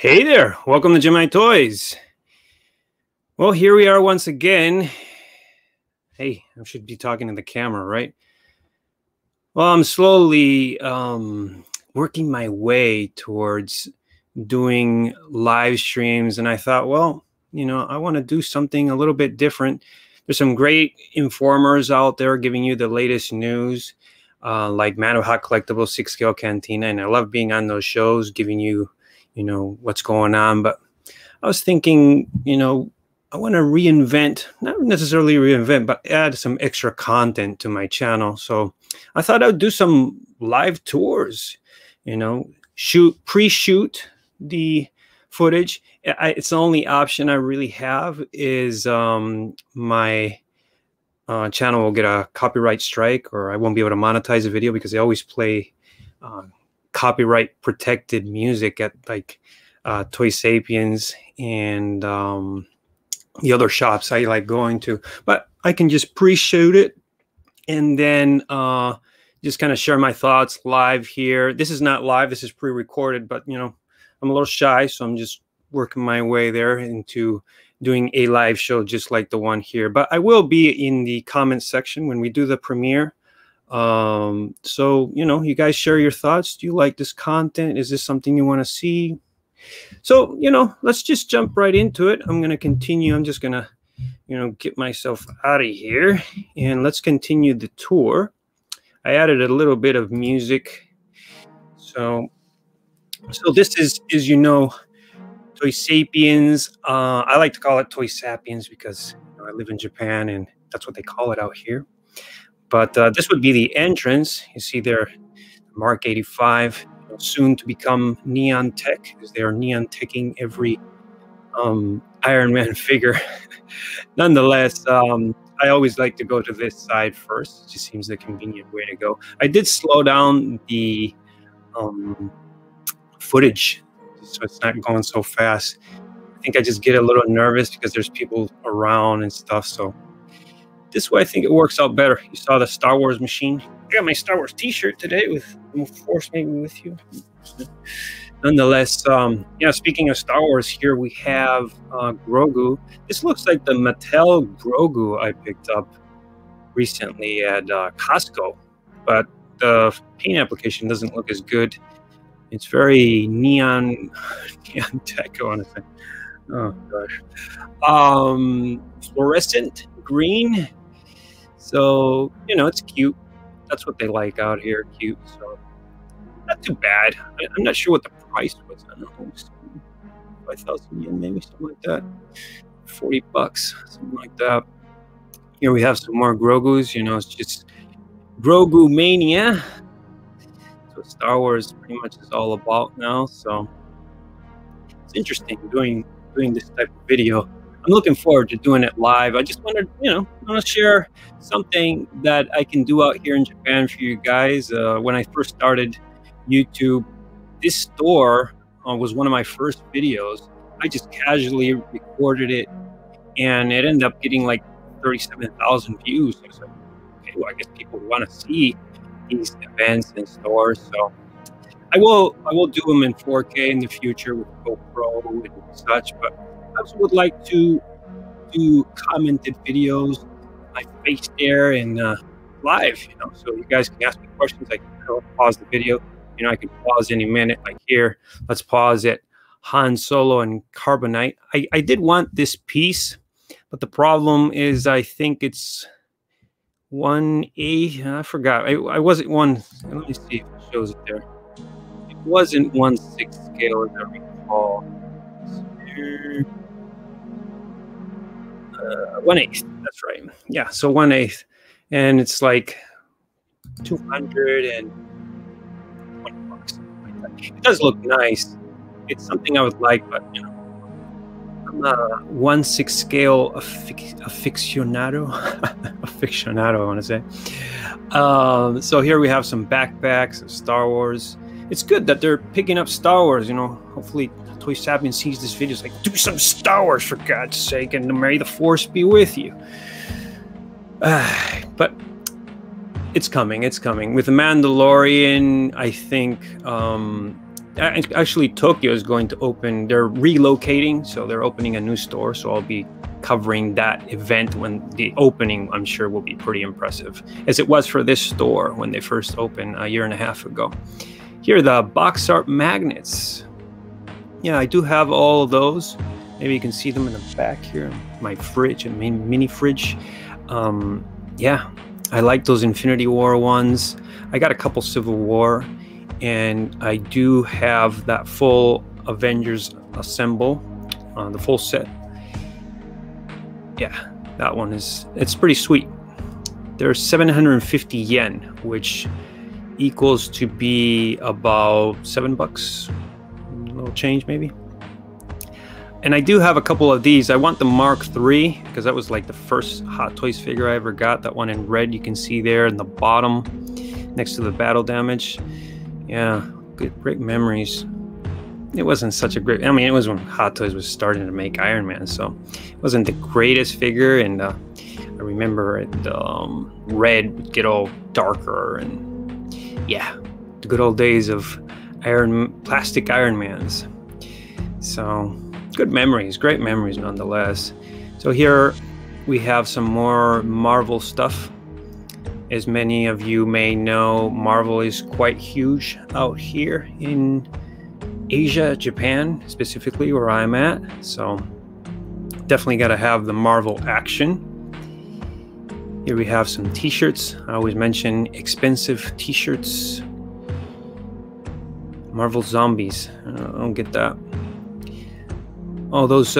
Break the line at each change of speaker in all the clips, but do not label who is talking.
Hey there, welcome to GemIIToys. Well, here we are once again. Hey, I should be talking to the camera, right? Well, I'm slowly working my way towards doing live streams, and I thought, well, I want to do something a little bit different. There's some great informers out there giving you the latest news, like Man of Hot Collectibles, 6-Scale Cantina, and I love being on those shows, giving you what's going on. But I was thinking, I want to reinvent, not necessarily reinvent, but add some extra content to my channel. So I thought I would do some live tours, pre-shoot the footage. It's the only option I really have is my channel will get a copyright strike, or I won't be able to monetize the video because they always play copyright protected music at like Toy Sapiens and the other shops I like going to. But I can just pre-shoot it and then just kind of share my thoughts live here. This is not live, this is pre-recorded, but I'm a little shy, so I'm just working my way there into doing a live show just like the one here. But I will be in the comment section when we do the premiere. So you guys share your thoughts. Do you like this content? Is this something you want to see? So let's just jump right into it. I'm going to continue. I'm just going to get myself out of here and let's continue the tour. I added a little bit of music. So this is Toy Sapiens. I like to call it Toy Sapiens because I live in Japan and that's what they call it out here. But this would be the entrance. You see there, Mark 85, soon to become Neon Tech, because they are Neon Teching every Iron Man figure. Nonetheless, I always like to go to this side first. It just seems the convenient way to go. I did slow down the footage, so it's not going so fast. I think I just get a little nervous because there's people around and stuff, so this way I think it works out better. You saw the Star Wars machine. I got my Star Wars t-shirt today with Force maybe with you. Nonetheless, speaking of Star Wars, here we have Grogu. This looks like the Mattel Grogu I picked up recently at Costco, but the paint application doesn't look as good. It's very neon tech, I want to say. Oh gosh. Fluorescent green. So, it's cute. That's what they like out here, cute. So, not too bad. I'm not sure what the price was. I don't know, 5,000 yen, maybe something like that. 40 bucks, something like that. Here we have some more Grogus. It's just Grogu mania. So Star Wars pretty much is all about now. So it's interesting doing this type of video. I'm looking forward to doing it live. I just wanted, I want to share something that I can do out here in Japan for you guys. When I first started YouTube, this store was one of my first videos. I just casually recorded it, and it ended up getting like 37,000 views. I was like, okay, well, I guess people want to see these events and stores. So I will do them in 4K in the future with GoPro and such, but I also would like to do commented videos, my face there and live, so you guys can ask me questions. I can pause the video, I can pause any minute, like here. Let's pause it. Han Solo and Carbonite. I did want this piece, but the problem is I think it's 1/8. I forgot. I wasn't one. Let me see if it shows it there. It wasn't 1/6 scale, as I recall. 1/8. That's right. Yeah, so 1/8, and it's like 220 bucks. It does look nice. It's something I would like, but I'm a 1/6 scale aficionado. Aficionado, I want to say. So here we have some backpacks of Star Wars. It's good that they're picking up Star Wars. Hopefully Toy Sapiens sees this video. It's like, do some Star Wars for God's sake, and may the Force be with you. But it's coming. It's coming. With The Mandalorian, I think Actually, Tokyo is going to open. They're relocating, so they're opening a new store. So I'll be covering that event when the opening, I'm sure, will be pretty impressive, as it was for this store when they first opened a year and a half ago. Here are the box art magnets. Yeah, I do have all of those. Maybe you can see them in the back here. My fridge, a mini fridge. Yeah, I like those Infinity War ones. I got a couple Civil War, and I do have that full Avengers Assemble, the full set. Yeah, that one it's pretty sweet. They're 750 yen, which equals to be about $7, a little change maybe. And I do have a couple of these. I want the Mark III because that was like the first Hot Toys figure I ever got. That one in red, you can see there in the bottom next to the battle damage. Yeah, great memories. It wasn't such a great, I mean, it was when Hot Toys was starting to make Iron Man, so it wasn't the greatest figure. And I remember it, red would get all darker, and yeah, the good old days of plastic Iron Mans. So good memories, great memories nonetheless. So here we have some more Marvel stuff. As many of you may know, Marvel is quite huge out here in Asia, Japan, specifically where I'm at. So definitely got to have the Marvel action. Here we have some t-shirts. I always mention expensive t-shirts. Marvel Zombies. I don't get that. Oh, those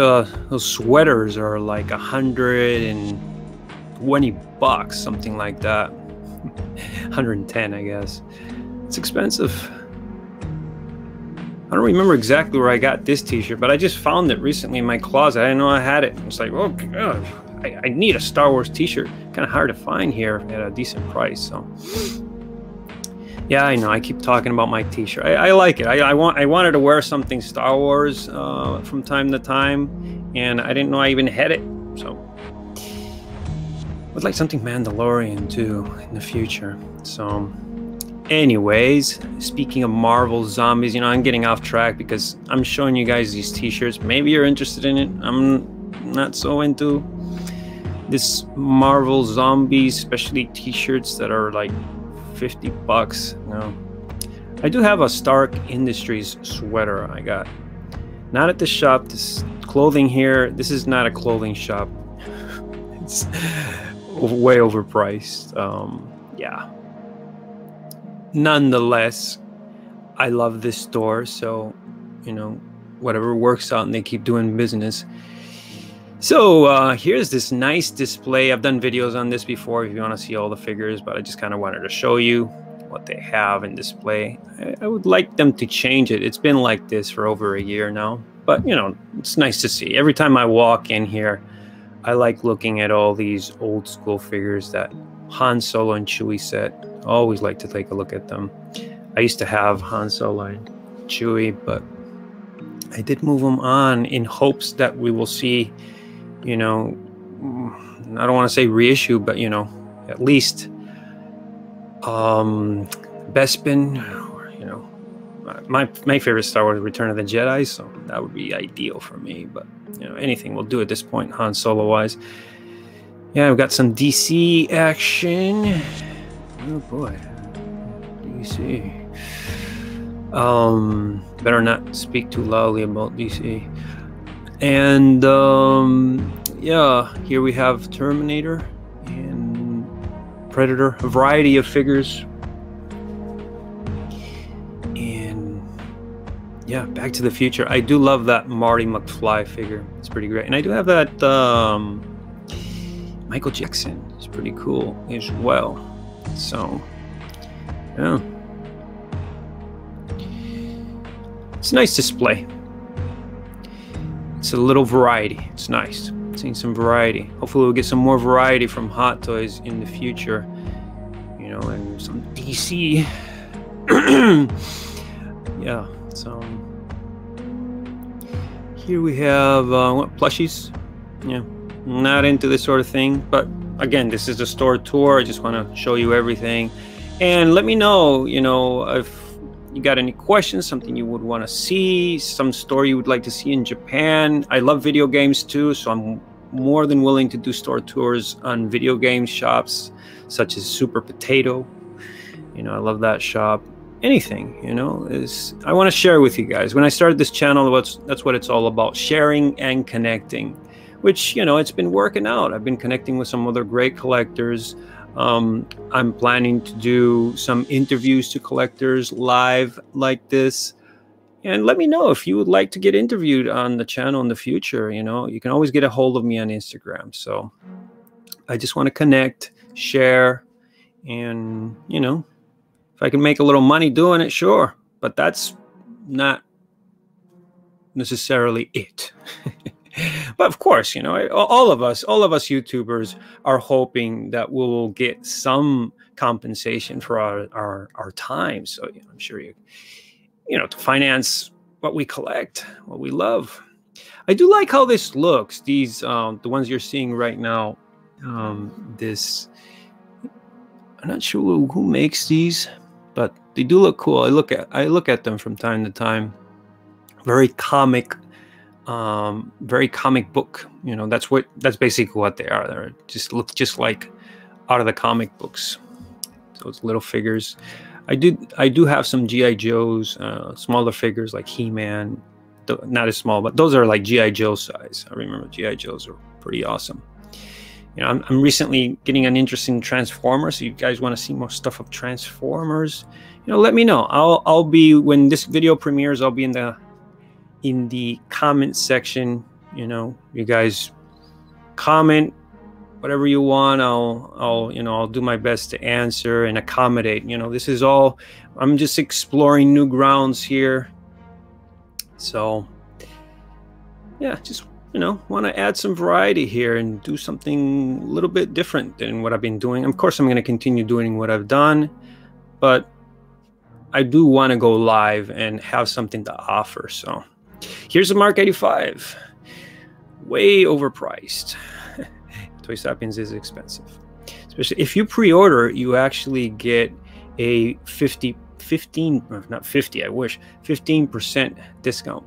sweaters are like $120, something like that. 110, I guess. It's expensive. I don't remember exactly where I got this t-shirt, but I just found it recently in my closet. I didn't know I had it. It's like, oh God, I need a Star Wars t-shirt. Kind of hard to find here at a decent price. So yeah, I know. I keep talking about my t-shirt. I like it. I wanted to wear something Star Wars from time to time, and I didn't know I even had it. So I would like something Mandalorian too in the future. So anyways, speaking of Marvel Zombies, you know, I'm getting off track because I'm showing you guys these t-shirts. Maybe you're interested in it. I'm not so into this Marvel Zombies, especially t-shirts that are like $50. No, I do have a Stark Industries sweater I got. Not at the shop. This clothing here, this is not a clothing shop. It's way overpriced. Yeah. Nonetheless, I love this store, so you know, whatever works out, and they keep doing business. So here's this nice display. I've done videos on this before if you want to see all the figures, but I just kind of wanted to show you what they have in display. I would like them to change it. It's been like this for over a year now, but you know, it's nice to see. Every time I walk in here, I like looking at all these old school figures, that Han Solo and Chewie set. I always like to take a look at them. I used to have Han Solo and Chewie, but I did move them on in hopes that we will see, you know, I don't want to say reissue, but you know, at least Bespin, or you know, my favorite Star Wars, Return of the Jedi, so that would be ideal for me. But you know, anything will do at this point, Han Solo wise. Yeah, we've got some DC action. Oh boy, DC. Better not speak too loudly about DC. And yeah, here we have Terminator and Predator, a variety of figures. And yeah, Back to the Future. I do love that Marty McFly figure. It's pretty great. And I do have that Michael Jackson. It's pretty cool as well. So yeah, it's a nice display. It's a little variety. It's nice. Seeing some variety. Hopefully we'll get some more variety from Hot Toys in the future. You know, and some DC. Yeah, so here we have what, plushies. Yeah, not into this sort of thing, but again, this is a store tour. I just want to show you everything, and let me know, you know, if you got any questions, something you would want to see, some story you would like to see in Japan. I love video games too, so I'm more than willing to do store tours on video game shops such as Super Potato. You know, I love that shop. Anything, you know, I want to share with you guys. When I started this channel, that's what it's all about, sharing and connecting, which, you know, it's been working out. I've been connecting with some other great collectors. I'm planning to do some interviews to collectors live like this. And let me know if you would like to get interviewed on the channel in the future. You know, you can always get a hold of me on Instagram. So I just want to connect, share, and, you know, if I can make a little money doing it, sure. But that's not necessarily it. But of course, you know, all of us YouTubers are hoping that we'll get some compensation for our time. So you know, I'm sure you know, to finance what we collect, what we love. I do like how this looks. These the ones you're seeing right now. This, I'm not sure who makes these, but they do look cool. I look at them from time to time. Very comic book. You know, that's basically what they are. They just look just like out of the comic books. Those little figures. I do have some GI Joes, smaller figures like He-Man. Not as small, but those are like GI Joe size. I remember GI Joes are pretty awesome. You know, I'm recently getting an interest in Transformers. So you guys want to see more stuff of Transformers? You know, let me know. I'll be, when this video premieres, I'll be in the comment section. You know, you guys comment whatever you want. I'll do my best to answer and accommodate. You know, this is all, I'm just exploring new grounds here. So yeah, just, you know, want to add some variety here and do something a little bit different than what I've been doing. Of course, I'm going to continue doing what I've done, but I do want to go live and have something to offer. So here's a Mark 85, way overpriced. Toy Sapiens is expensive, especially if you pre-order. You actually get a 15% discount.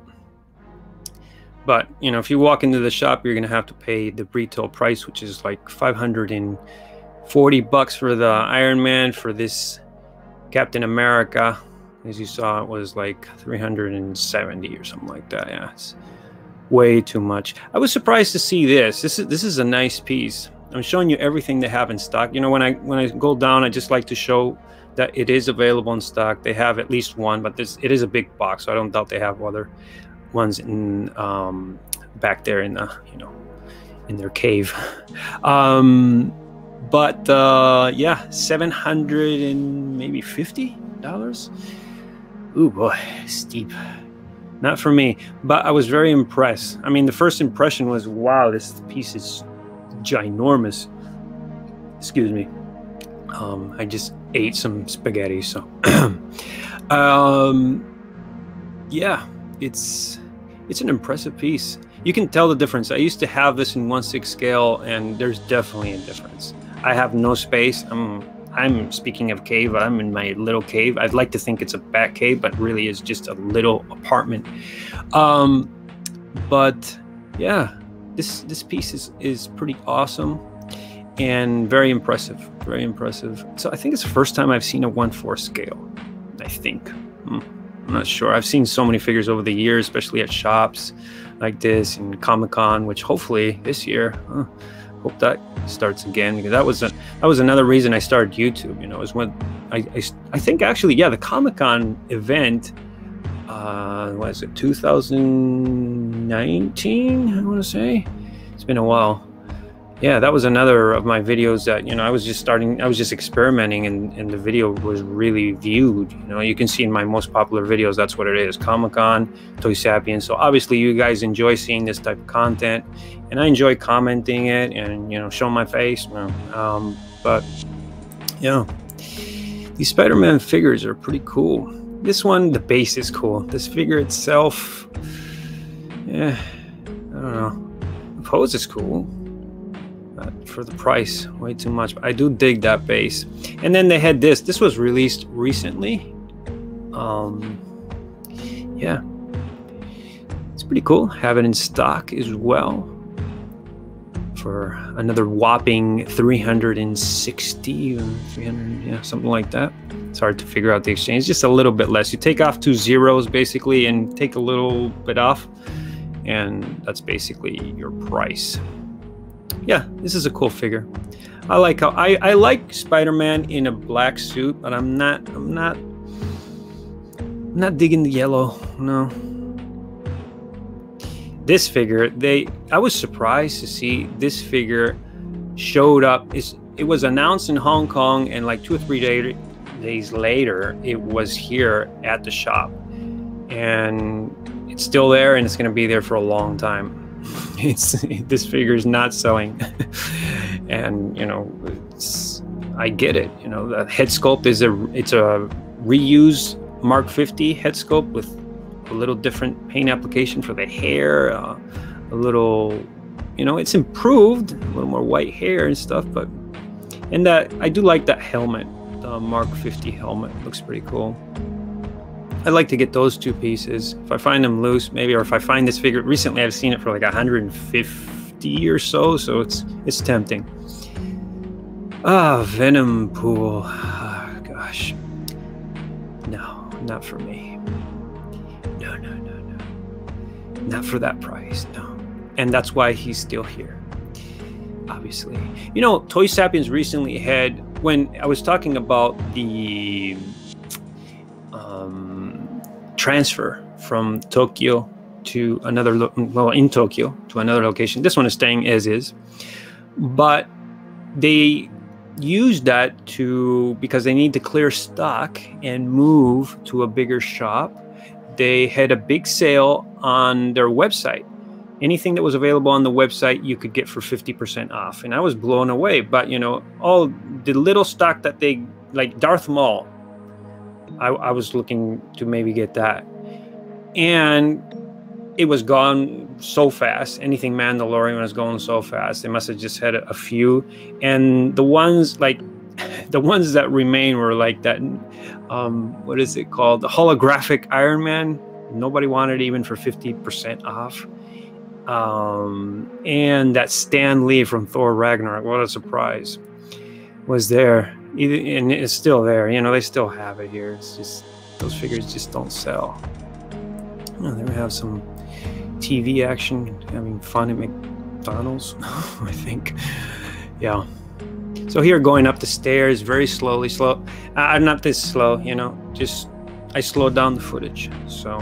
But you know, if you walk into the shop, you're gonna have to pay the retail price, which is like $540 for the Iron Man. For this Captain America, as you saw, it was like 370 or something like that. Yeah, it's way too much. I was surprised to see this. This is a nice piece. I'm showing you everything they have in stock. You know, when I go down, I just like to show that it is available in stock. They have at least one, but it is a big box, so I don't doubt they have other ones in back there in the, you know, in their cave. Yeah, $700 and maybe $50. Ooh boy, steep. Not for me, but I was very impressed. I mean, the first impression was, wow, this piece is ginormous. Excuse me. I just ate some spaghetti, so yeah, it's an impressive piece. You can tell the difference. I used to have this in 1/6 scale, and there's definitely a difference. I have no space. I'm speaking of cave. I'm in my little cave. I'd like to think it's a bat cave, but really it's just a little apartment. But yeah, this piece is pretty awesome and very impressive. Very impressive. So I think it's the first time I've seen a 1/4 scale. I think. I'm not sure. I've seen so many figures over the years, especially at shops like this and Comic-Con, which hopefully this year. Hope that starts again, because that was another reason I started YouTube. You know, is when I think actually, yeah, the Comic-Con event, what is it, 2019? I want to say. It's been a while. Yeah, that was another of my videos that, you know, I was just experimenting, and the video was really viewed. You know, you can see in my most popular videos, that's what it is, Comic-Con, Toy Sapiens. So obviously you guys enjoy seeing this type of content, and I enjoy commenting it and, you know, showing my face. But yeah, these Spider-Man figures are pretty cool. This one, the base is cool. This figure itself, yeah, I don't know. The pose is cool. For the price, way too much. But I do dig that base. And then they had this. This was released recently. Yeah, it's pretty cool. Have it in stock as well for another whopping 360, 300, yeah, something like that. It's hard to figure out the exchange. Just a little bit less. You take off 2 zeros basically and take a little bit off, and that's basically your price. Yeah, this is a cool figure. I like how I like Spider-Man in a black suit, but I'm not digging the yellow. No. This figure, I was surprised to see this figure showed up. It was announced in Hong Kong, and like 2 or 3 days later, it was here at the shop, and it's still there, and it's going to be there for a long time. This figure is not selling, and you know, I get it. You know, the head sculpt is it's a reused Mark 50 head sculpt with a little different paint application for the hair, a little, you know, it's improved, a little more white hair and stuff, but, and that, I do like that helmet, the Mark 50 helmet, looks pretty cool. I'd like to get those 2 pieces, if I find them loose, maybe, or if I find this figure, recently I've seen it for like 150 or so it's tempting. Venom Pool, gosh, no, not for me. No. Not for that price, no. And that's why he's still here, obviously. You know, Toy Sapiens recently had, when I was talking about the transfer from Tokyo to another, in Tokyo to another location. This one is staying as is, but they used that because they need to clear stock and move to a bigger shop. They had a big sale on their website. Anything that was available on the website you could get for 50% off. And I was blown away. But, you know, all the little stock that they, like Darth Maul, I was looking to maybe get that. And it was gone so fast. Anything Mandalorian was going so fast. They must have just had a few. And the ones like, the ones that remain were like that, what is it called? The holographic Iron Man. Nobody wanted it even for 50% off. And that Stan Lee from Thor Ragnarok, what a surprise, was there. And it's still there. You know, they still have it here. It's just, those figures just don't sell. Oh, they have some TV action, having fun at McDonald's, I think. Yeah. So here, going up the stairs very slowly, not this slow, you know, just I slowed down the footage so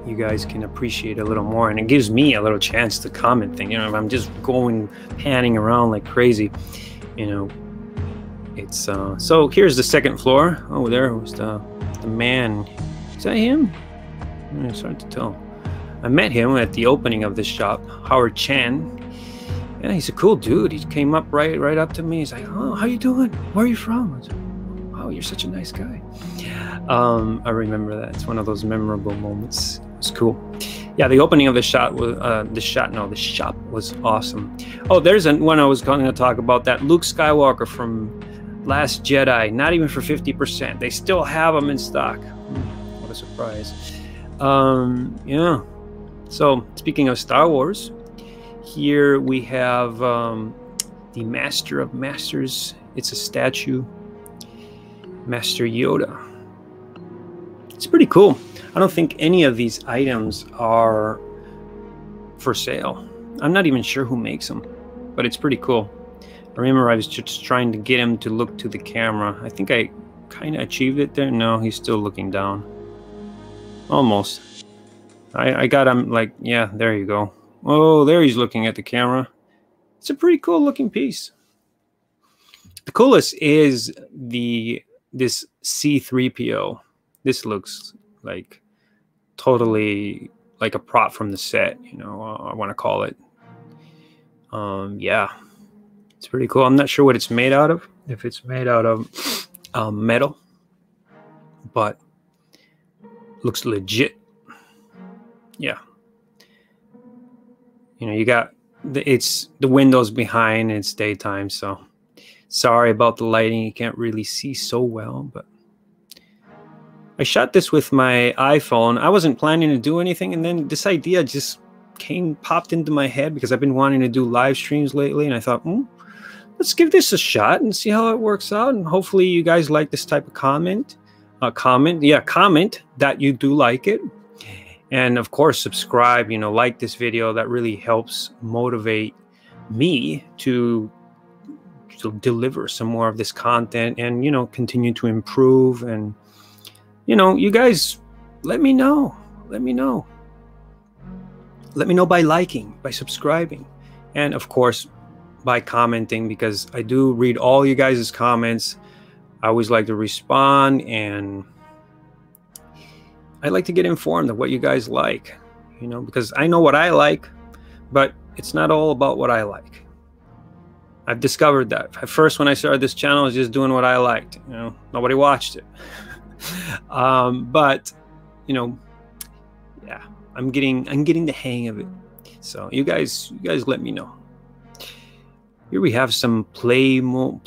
you guys can appreciate a little more, and it gives me a little chance to comment thing. You know, if I'm just panning around like crazy, you know, it's so here's the 2nd floor. Oh, there was the man. Is that him? It's hard to tell. I met him at the opening of this shop, Howard Chan. Yeah, he's a cool dude. He came up right up to me. He's like, "Oh, how you doing? Where are you from?" I was like, "Oh, you're such a nice guy." I remember that. It's one of those memorable moments. It was cool. Yeah, the opening of the shop was the shop was awesome. Oh, there's one I was going to talk about. That Luke Skywalker from Last Jedi. Not even for 50%. They still have them in stock. What a surprise. Yeah. So speaking of Star Wars. Here we have the Master of Masters. It's a statue. Master Yoda. It's pretty cool. I don't think any of these items are for sale. I'm not even sure who makes them, but it's pretty cool. I remember I was just trying to get him to look to the camera. I think I kind of achieved it there. No, he's still looking down. Almost. I got him like, yeah, there you go. Oh, there he's looking at the camera. It's a pretty cool looking piece. The coolest is this C-3PO. This looks like totally like a prop from the set, you know, I want to call it. Yeah, it's pretty cool. I'm not sure what it's made out of, if it's made out of metal, but looks legit. Yeah. You know, you got the windows behind, and it's daytime, so sorry about the lighting. You can't really see so well, but I shot this with my iPhone. I wasn't planning to do anything, and then this idea just popped into my head because I've been wanting to do live streams lately, and I thought, let's give this a shot and see how it works out. And hopefully you guys like this type of comment. Comment that you do like it. And of course, subscribe, like this video. That really helps motivate me to deliver some more of this content and, continue to improve. And, you guys, let me know. Let me know by liking, by subscribing, and of course, by commenting, because I do read all you guys' comments. I always like to respond, and I like to get informed of what you guys like, because I know what I like, but it's not all about what I like. I've discovered that. At first, when I started this channel, I was just doing what I liked. Nobody watched it. But, yeah, I'm getting the hang of it. So you guys let me know. Here we have some Playmobil.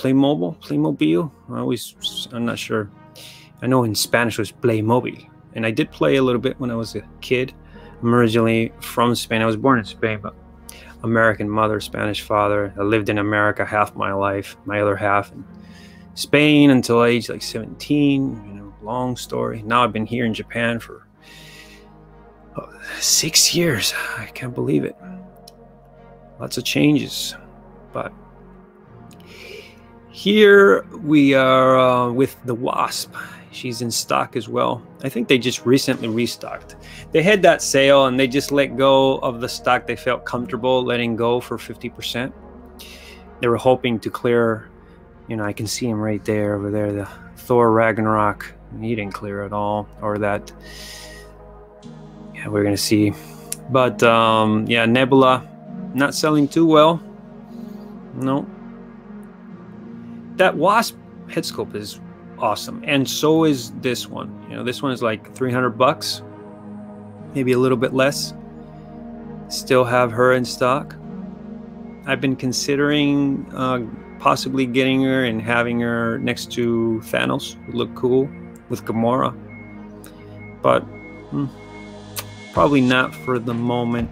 I'm not sure. I know in Spanish it was Playmobil. And I did play a little bit when I was a kid. I'm originally from Spain. I was born in Spain, but American mother, Spanish father. I lived in America half my life, my other half in Spain until age like 17. Long story. Now I've been here in Japan for 6 years. I can't believe it. Lots of changes. But here we are with the Wasp. She's in stock as well. I think they just recently restocked. They had that sale and they just let go of the stock they felt comfortable letting go for 50%. They were hoping to clear, I can see him right there over there, the Thor Ragnarok. He didn't clear at all, or that. Yeah, we're gonna see. But yeah, Nebula not selling too well. No. That Wasp head sculpt is awesome, and so is this one. This one is like $300, maybe a little bit less. Still have her in stock. I've been considering possibly getting her and having her next to Thanos. Would look cool with Gamora, but probably not for the moment.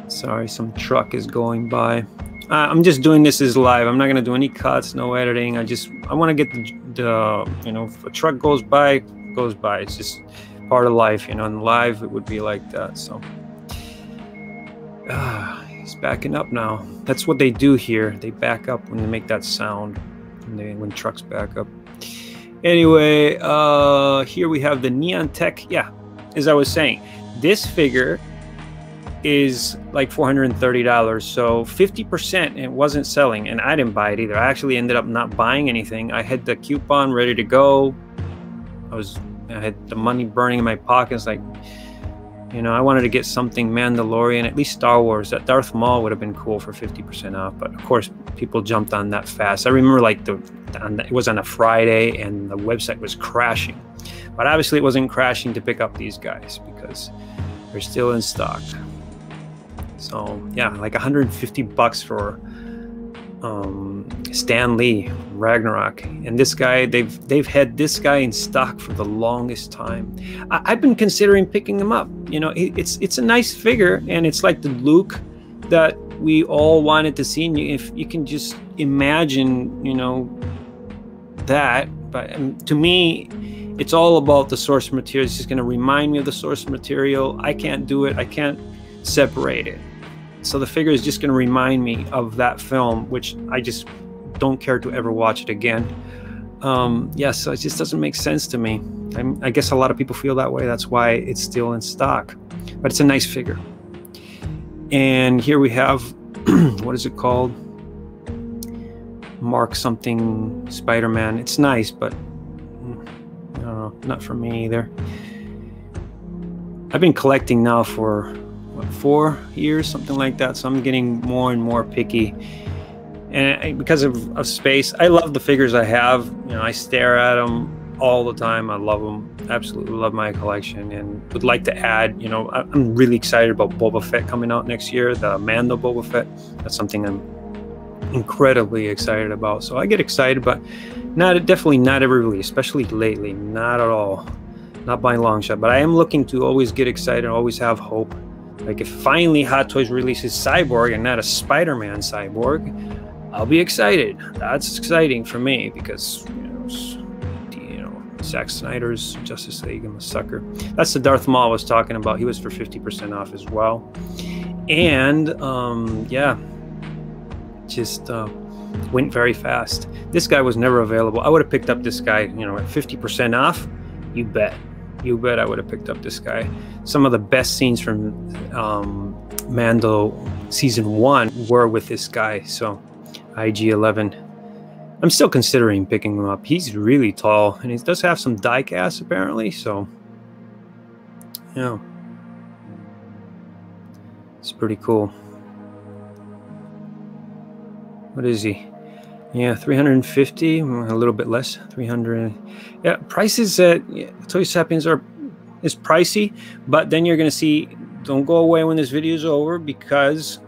Sorry, some truck is going by. I'm just doing this as live. I'm not gonna do any cuts, no editing. I want to get the if a truck goes by, goes by. It's just part of life, and live it would be like that. So he's backing up now. That's what they do here. They back up when they make that sound, when trucks back up. Anyway, here we have the Neon Tech. Yeah, as I was saying, this figure is like $430, so 50%. It wasn't selling, and I didn't buy it either. I actually ended up not buying anything. I had the coupon ready to go. I had the money burning in my pockets. Like, I wanted to get something Mandalorian, at least Star Wars. That Darth Maul would have been cool for 50% off, but of course people jumped on that fast. I remember like it was on a Friday and the website was crashing, but obviously it wasn't crashing to pick up these guys because they're still in stock. So yeah, like $150 for Stan Lee Ragnarok, and this guy, they've had this guy in stock for the longest time. I've been considering picking him up. It's a nice figure, and it's like the Luke that we all wanted to see. And if you can just imagine, that. But to me, it's all about the source material. It's just going to remind me of the source material. I can't do it. I can't separate it. So the figure is just going to remind me of that film, which I just don't care to ever watch it again. Yeah, so it just doesn't make sense to me. I guess a lot of people feel that way. That's why it's still in stock. But it's a nice figure. And here we have, what is it called? Mark something Spider-Man. It's nice, but not for me either. I've been collecting now for what, 4 years, something like that, so I'm getting more and more picky, and because of space. I love the figures I have. I stare at them all the time. I love them, absolutely love my collection, and would like to add. I'm really excited about Boba Fett coming out next year, the Mando Boba Fett. That's something I'm incredibly excited about. So I get excited, but definitely not every release, especially lately, not at all, not by a long shot. But I am looking to always get excited, always have hope. Like if finally Hot Toys releases Cyborg and not a Spider-Man Cyborg, I'll be excited. That's exciting for me because Zack Snyder's Justice League, I'm a sucker. That's the Darth Maul I was talking about. He was for 50% off as well. And yeah, just went very fast. This guy was never available. I would have picked up this guy, at 50% off. You bet I would have picked up this guy. Some of the best scenes from Mando season 1 were with this guy. So IG-11. I'm still considering picking him up. He's really tall, and he does have some die cast apparently. So yeah, it's pretty cool. What is he? Yeah, 350, a little bit less, 300. Yeah, prices at Toy Sapiens is pricey, but then you're gonna see. Don't go away when this video is over because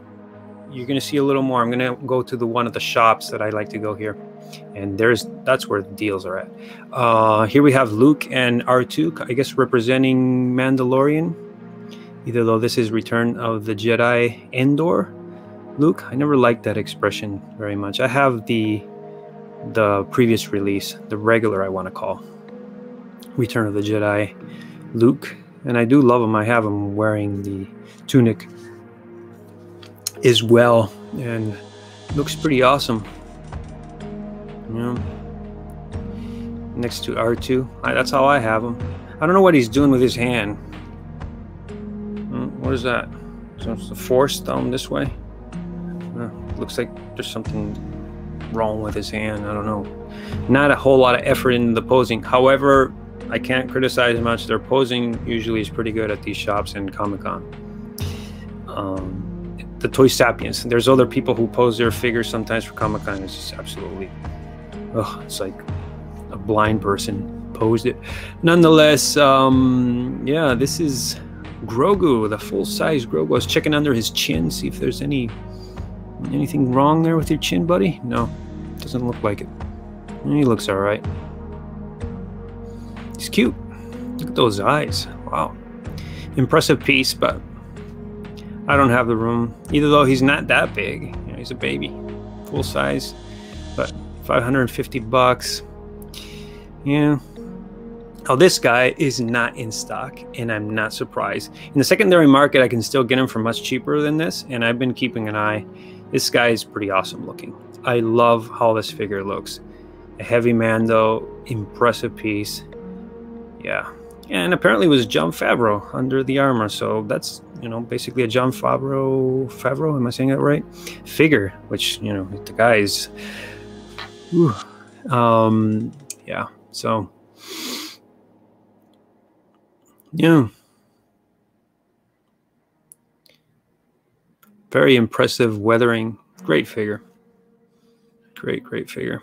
you're gonna see a little more. I'm gonna go to one of the shops that I like to go here, and that's where the deals are at. Here we have Luke and R2, I guess representing Mandalorian. Even though this is Return of the Jedi Endor. Luke, I never liked that expression very much. I have the previous release, the regular I want to call Return of the Jedi Luke, and I do love him. I have him wearing the tunic as well, and looks pretty awesome. Yeah. Next to R2, that's how I have him. I don't know what he's doing with his hand. What is that? So it's the Force down this way. Looks like there's something wrong with his hand. I don't know. Not a whole lot of effort in the posing. However, I can't criticize much. Their posing usually is pretty good at these shops and Comic-Con. The Toy Sapiens. There's other people who pose their figures sometimes for Comic-Con. It's just absolutely, it's like a blind person posed it. Nonetheless, yeah, this is Grogu, the full-size Grogu. I was checking under his chin, see if there's anything wrong there with your chin, buddy? No, doesn't look like it. He looks all right. He's cute. Look at those eyes. Wow. Impressive piece, but I don't have the room. Either though he's not that big. He's a baby. Full size. But 550 bucks. Yeah. Oh, this guy is not in stock, and I'm not surprised. In the secondary market, I can still get him for much cheaper than this, and I've been keeping an eye. This guy is pretty awesome looking. I love how this figure looks. A heavy Mando, impressive piece. Yeah. And apparently it was Jon Favreau under the armor, so that's, basically a Jon Favreau, am I saying that right? Figure, which, the guy is, yeah, so, yeah. Very impressive weathering. Great figure. Great figure.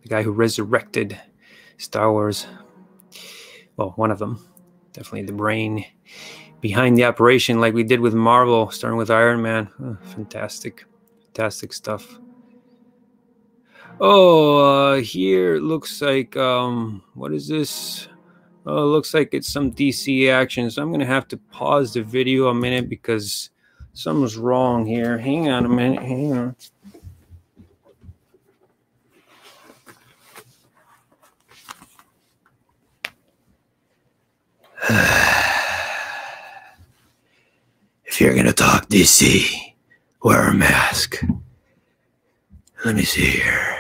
The guy who resurrected Star Wars. Well, one of them. Definitely the brain behind the operation, like we did with Marvel, starting with Iron Man. Oh, fantastic stuff. Oh, here it looks like, what is this? Oh, it looks like it's some DC action. So I'm going to have to pause the video a minute because something's wrong here. Hang on a minute. Hang on. If you're going to talk DC, wear a mask. Let me see here.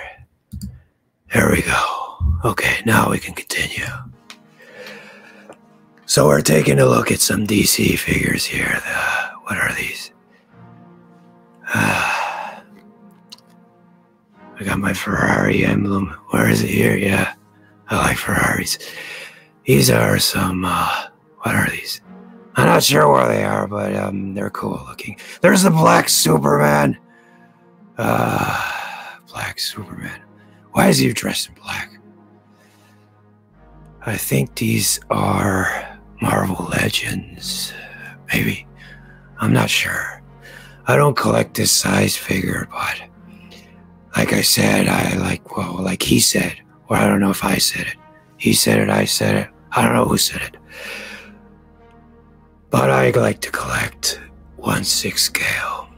There we go. Okay, now we can continue. So we're taking a look at some DC figures here. What are these? I got my Ferrari emblem. Where is it here? Yeah, I like Ferraris. These are some, what are these? I'm not sure where they are, but they're cool looking. There's the Black Superman. Black Superman. Why is he dressed in black? I think these are Marvel Legends, maybe. I'm not sure.
I don't collect this size figure, but like I said, like he said, or I don't know if I said it. He said it, I said it. I don't know who said it. But I like to collect 1/6 scale.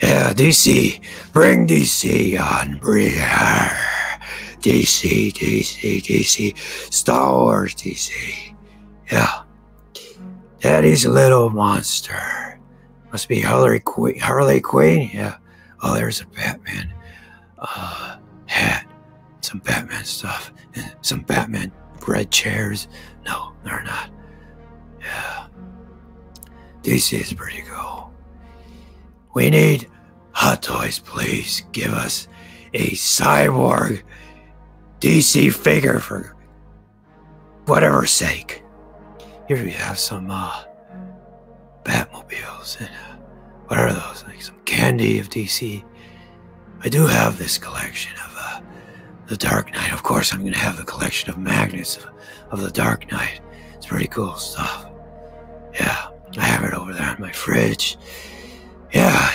Yeah, DC. Bring DC on. DC. Star Wars DC. Yeah. Daddy's little monster. Must be Harley Quinn. Yeah. Oh, there's a Batman hat. Some Batman stuff. And some Batman red chairs. No, they're not. Yeah. DC is pretty cool. We need Hot Toys, please. Give us a cyborg DC figure for whatever sake. Here we have some Batmobiles and what are those? Like some candy of DC. I do have this collection of the Dark Knight. Of course, I'm going to have the collection of magnets of the Dark Knight. It's pretty cool stuff. Yeah, I have it over there in my fridge. Yeah,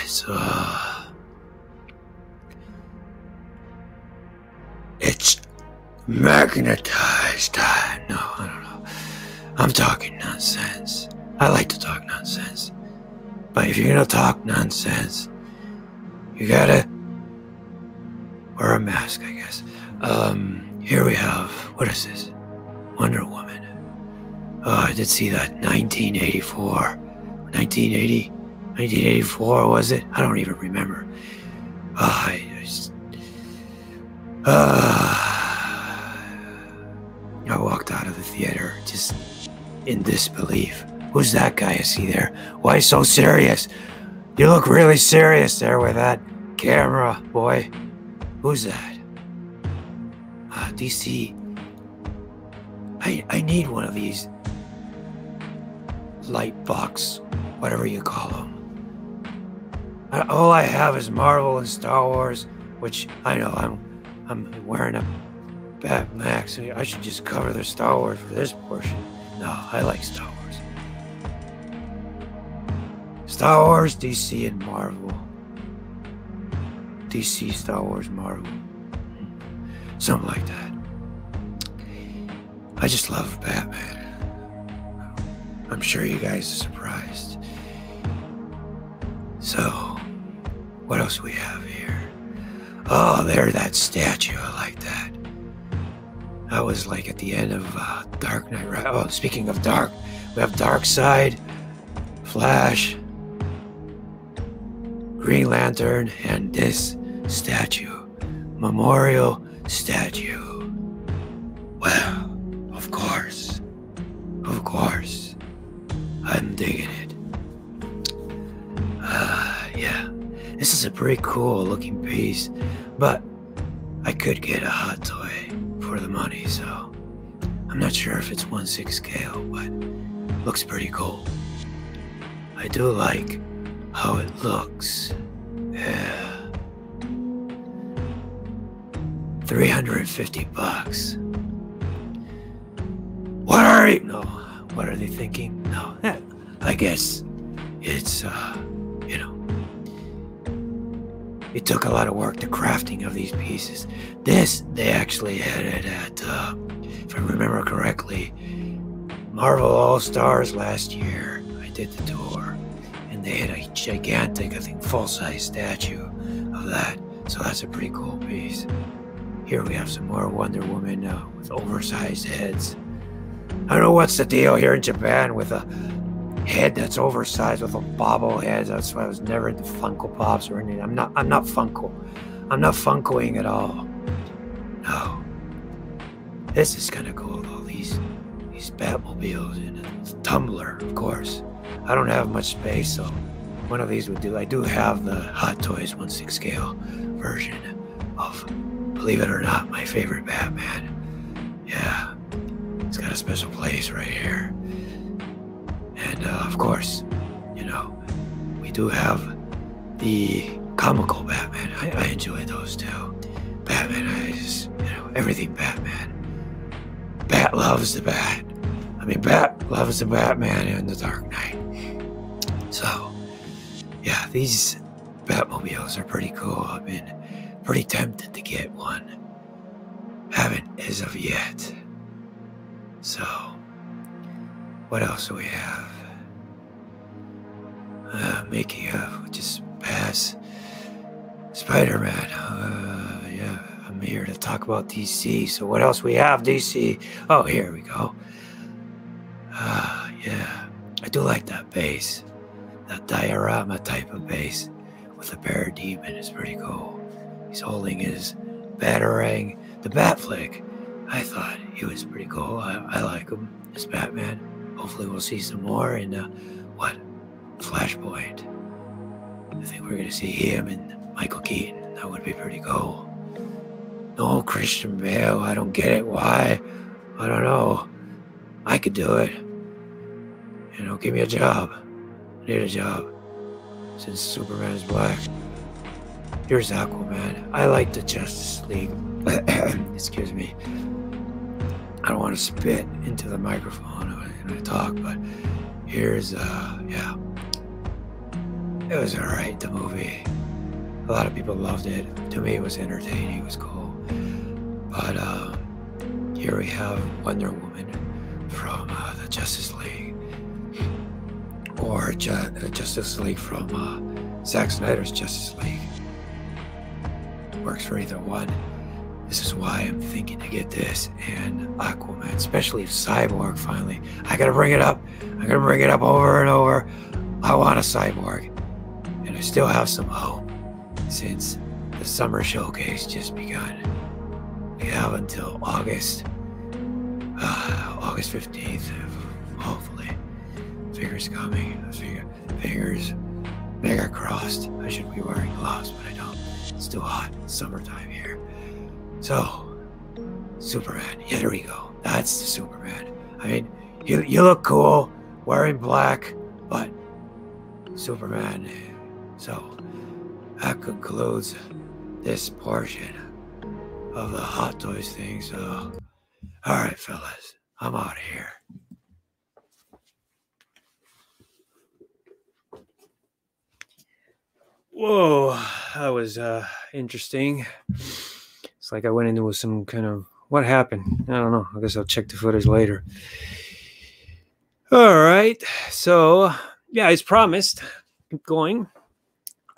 it's magnetized. No, I don't know. I'm talking nonsense. I like to talk nonsense. But if you're gonna talk nonsense, you gotta wear a mask, I guess. Here we have, what is this? Wonder Woman. Oh, I did see that 1984. 1984, was it? I don't even remember. I walked out of the theater just in disbelief. Who's that guy I see there? Why so serious? You look really serious there with that camera, boy. Who's that? DC. I need one of these light box, whatever you call them. All I have is Marvel and Star Wars, which I know I'm wearing a Bat Max. I should just cover the Star Wars for this portion. No, I like Star Wars. Star Wars, DC, and Marvel. DC, Star Wars, Marvel. Something like that. I just love Batman. I'm sure you guys are surprised. So, what else do we have here? Oh, there's that statue. I like that. That was like at the end of Dark Knight, right? Oh, speaking of dark, we have Darkseid, Flash, Green Lantern, and this statue. Memorial statue. Well, of course. I'm digging it. Yeah. This is a pretty cool looking piece, but I could get a Hot Toy for the money, so I'm not sure if it's 1/6 scale, but looks pretty cool. I do like how it looks. Yeah. $350. What are they thinking? No, I guess it's, it took a lot of work, the crafting of these pieces. This, they actually had it at, if I remember correctly, Marvel All-Stars last year. I did the tour, and they had a gigantic, I think, full-size statue of that. So that's a pretty cool piece. Here we have some more Wonder Woman with oversized heads. I don't know what's the deal here in Japan with a head that's oversized with a bobblehead. That's why I was never into Funko Pops or anything. I'm not Funko. I'm not Funkoing at all. No. This is kind of cool, though. These Batmobiles and a tumbler, of course. I don't have much space, so one of these would do. I do have the Hot Toys 1/6 scale version of, believe it or not, my favorite Batman. Yeah. It's got a special place right here. And of course, we do have the comical Batman. I enjoy those too. Batman, everything Batman. Bat loves the Bat. Bat loves the Batman and the Dark Knight. So, Yeah, these Batmobiles are pretty cool. I've been pretty tempted to get one. Haven't as of yet. So, what else do we have? Mickey, just pass. Spider-Man. Yeah, I'm here to talk about DC. So what else we have, DC? Oh, here we go. Yeah, I do like that base. That diorama type of base with the parademon is pretty cool. He's holding his batarang. The Batflick, I thought he was pretty cool. I like him as Batman. Hopefully we'll see some more in, Flashpoint. I think we're gonna see him and Michael Keaton. That would be pretty cool. No Christian Bale, I don't get it. Why? I don't know. I could do it. You know, give me a job. I need a job. Since Superman is black. Here's Aquaman. I like the Justice League. Excuse me. I don't want to spit into the microphone when I talk, but here's, yeah. It was alright, the movie. A lot of people loved it. To me, it was entertaining. It was cool. But, here we have Wonder Woman from the Justice League. Or Justice League from Zack Snyder's Justice League. Works for either one. This is why I'm thinking to get this and Aquaman, especially if Cyborg finally. I gotta bring it up. I'm gonna bring it up over and over. I want a Cyborg. And I still have some hope since the summer showcase just begun. We have until August 15th, hopefully. Fingers coming. Fingers mega crossed. I should be wearing gloves, but I don't. It's too hot. It's summertime here. So, Superman. Yeah, there we go. That's the Superman. I mean, you look cool wearing black, but Superman. So, that concludes this portion of the Hot Toys thing. So, all right, fellas, I'm out of here.
Whoa, that was interesting. It's like I went into some kind of, what happened? I don't know. I guess I'll check the footage later. All right. So, yeah, as promised, keep going.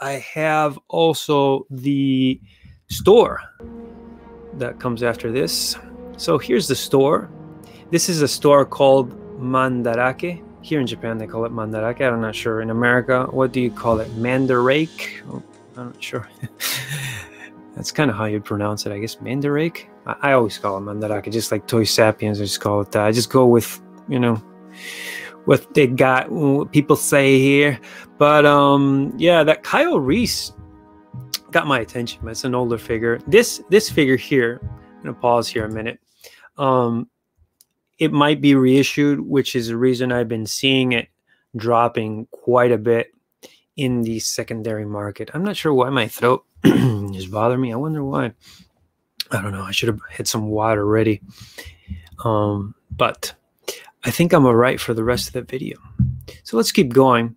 I have also the store that comes after this. So here's the store. This is a store called Mandarake. Here in Japan, they call it Mandarake. I'm not sure. In America, what do you call it? Mandarake? Oh, I'm not sure. That's kind of how you'd pronounce it, I guess. Mandarake? I always call it Mandarake, just like Toy Sapiens. I just call it that. I just go with, you know, what they got, what people say here. But yeah, that Kyle Reese got my attention. It's an older figure. This figure here, I'm gonna pause here a minute. It might be reissued, which is the reason I've been seeing it dropping quite a bit in the secondary market. I'm not sure why my throat is bothering me. I wonder why. I don't know. I should have had some water ready. But I think I'm all right for the rest of the video. So let's keep going.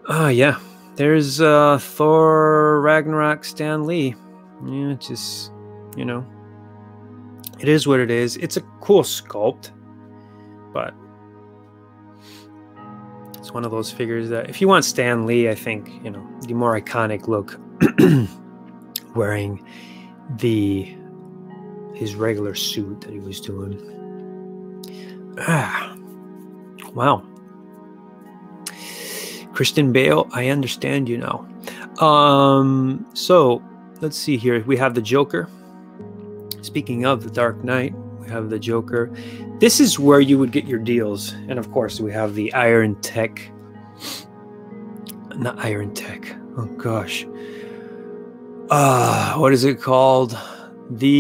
Yeah. There's Thor Ragnarok Stan Lee. Yeah, just, you know, it is what it is. It's a cool sculpt, but it's one of those figures that if you want Stan Lee, I think, you know, the more iconic look wearing his regular suit that he was doing. Wow. Christian Bale, I understand you now. So let's see here. We have the Joker. Speaking of the Dark Knight, we have the Joker. This is where you would get your deals. And of course, we have the Iron Tech. Not Iron Tech. Oh, gosh. What is it called? The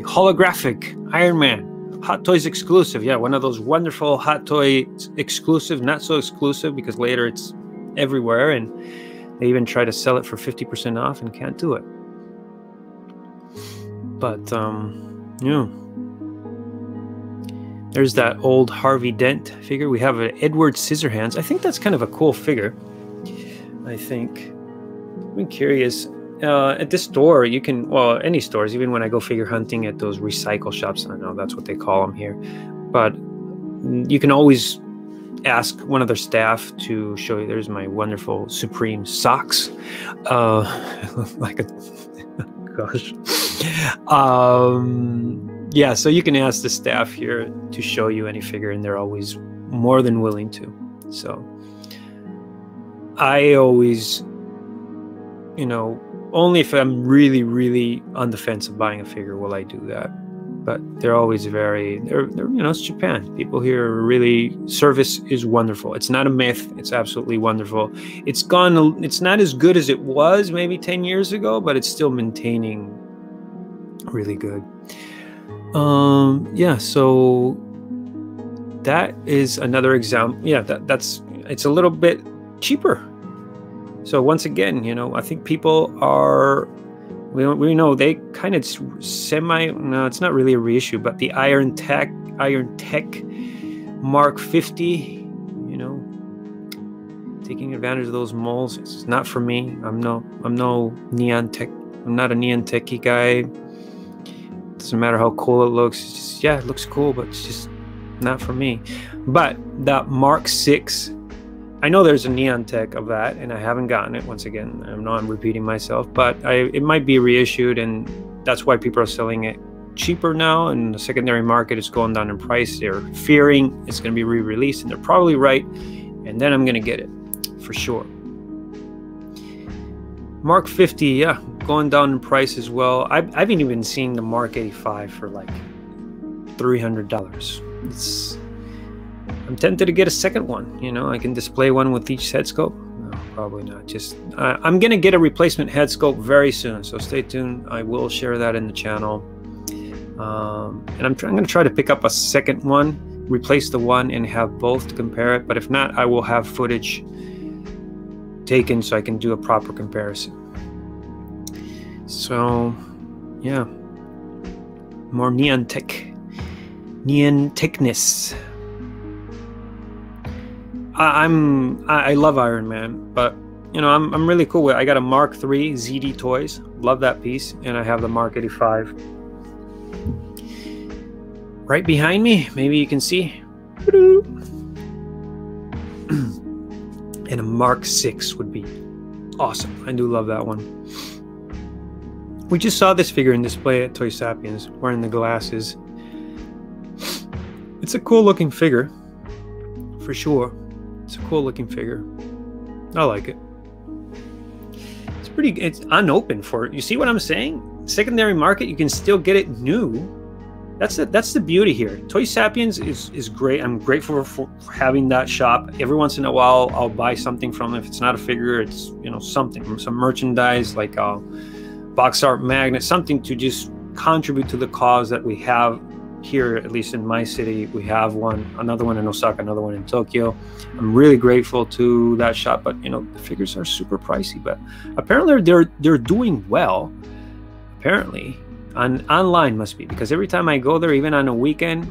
holographic Iron Man. Hot Toys exclusive. Yeah, one of those wonderful Hot Toy exclusive. Not so exclusive because later it's everywhere. And they even try to sell it for 50% off and can't do it. But, yeah. There's that old Harvey Dent figure. We have an Edward Scissorhands. I think that's kind of a cool figure. I think. I'm curious. At this store, you can, well, any stores, even when I go figure hunting at those recycle shops, I know that's what they call them here, but you can always ask one of their staff to show you. There's my wonderful Supreme socks. Like a, gosh. Yeah, so you can ask the staff here to show you any figure, and they're always more than willing to. So I always, you know, only if I'm really, really on the fence of buying a figure will I do that. But they're always very, they're you know, it's Japan. People here are really, service is wonderful. It's not a myth. It's absolutely wonderful. It's gone, it's not as good as it was maybe 10 years ago, but it's still maintaining really good. Yeah, so that is another example. Yeah, that's, it's a little bit cheaper. So once again, you know, I think people are, we know they kind of no, it's not really a reissue, but the Iron Tech Mark 50, you know, taking advantage of those molds. It's not for me. I'm no neon tech. I'm not a neon techie guy. Doesn't matter how cool it looks. It's just, yeah, it looks cool, but it's just not for me. But that Mark 6, I know there's a neon tech of that, and I haven't gotten it. Once again, I know I'm repeating myself, but it might be reissued, and that's why people are selling it cheaper now. And the secondary market is going down in price. They're fearing it's going to be re-released, and they're probably right. And then I'm going to get it for sure. Mark 50, yeah, going down in price as well. I haven't even seen the Mark 85 for like $300. I'm tempted to get a second one. You know, I can display one with each head scope. No, probably not. Just I'm gonna get a replacement head scope very soon, so stay tuned. I will share that in the channel. And I'm gonna try to pick up a second one, replace the one, and have both to compare it. But if not, I will have footage taken so I can do a proper comparison. So, yeah, more neon techness. I love Iron Man, but you know, I'm really cool with it. I got a Mark III GemIIToys, love that piece, and I have the Mark 85 right behind me. Maybe you can see, and a Mark 6 would be awesome. I do love that one. We just saw this figure in display at Toy Sapiens, wearing the glasses. It's a cool looking figure, for sure. It's a cool looking figure. I like it. It's pretty, it's unopened for it. You see what I'm saying? Secondary market, you can still get it new. That's the beauty here. Toy Sapiens is great. I'm grateful for having that shop. Every once in a while, I'll buy something from them. If it's not a figure, it's, you know, something, some merchandise, like a box art magnet, something to just contribute to the cause that we have here, at least in my city. We have one, another one in Osaka, another one in Tokyo. I'm really grateful to that shop, but you know, the figures are super pricey, but apparently they're doing well. Apparently, online must be, because every time I go there, even on a weekend,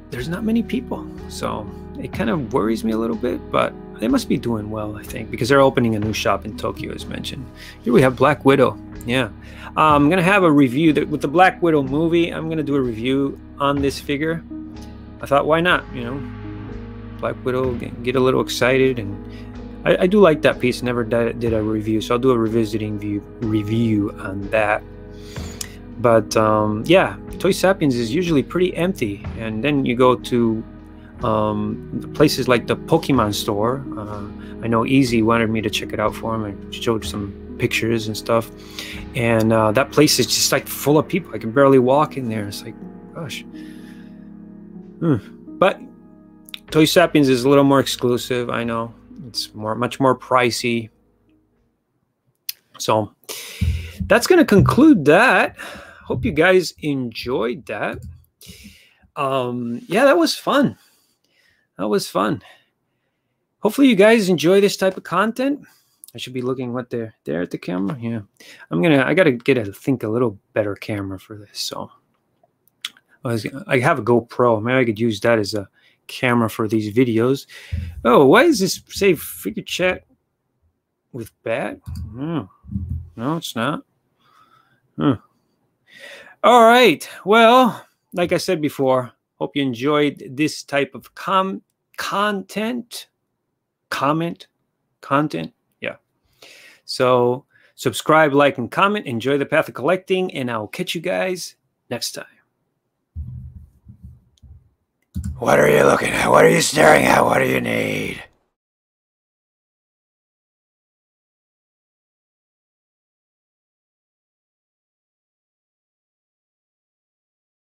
there's not many people, so it kind of worries me a little bit, but they must be doing well, I think, because they're opening a new shop in Tokyo, as mentioned. Here we have Black Widow. Yeah, I'm gonna have a review with the Black Widow movie. I'm gonna do a review on this figure. I thought, why not? You know, Black Widow, get a little excited, and I do like that piece. Never did a review, so I'll do a revisiting review on that. But yeah, Toy Sapiens is usually pretty empty, and then you go to places like the Pokemon store. I know Easy wanted me to check it out for him. I showed some pictures and stuff, and that place is just like full of people. I can barely walk in there. It's like, gosh. But Toy Sapiens is a little more exclusive. I know it's much more pricey. So that's going to conclude that. Hope you guys enjoyed that. Yeah, that was fun. That was fun. Hopefully you guys enjoy this type of content. I should be looking what they're there at the camera. Yeah, I gotta think a little better camera for this. So I have a GoPro. Maybe I could use that as a camera for these videos. Oh, why does this say figure chat with bat? No, it's not. All right. Well, like I said before, hope you enjoyed this type of content. Yeah. So subscribe, like, and comment. Enjoy the path of collecting, and I'll catch you guys next time.
What are you looking at? What are you staring at? What do you need?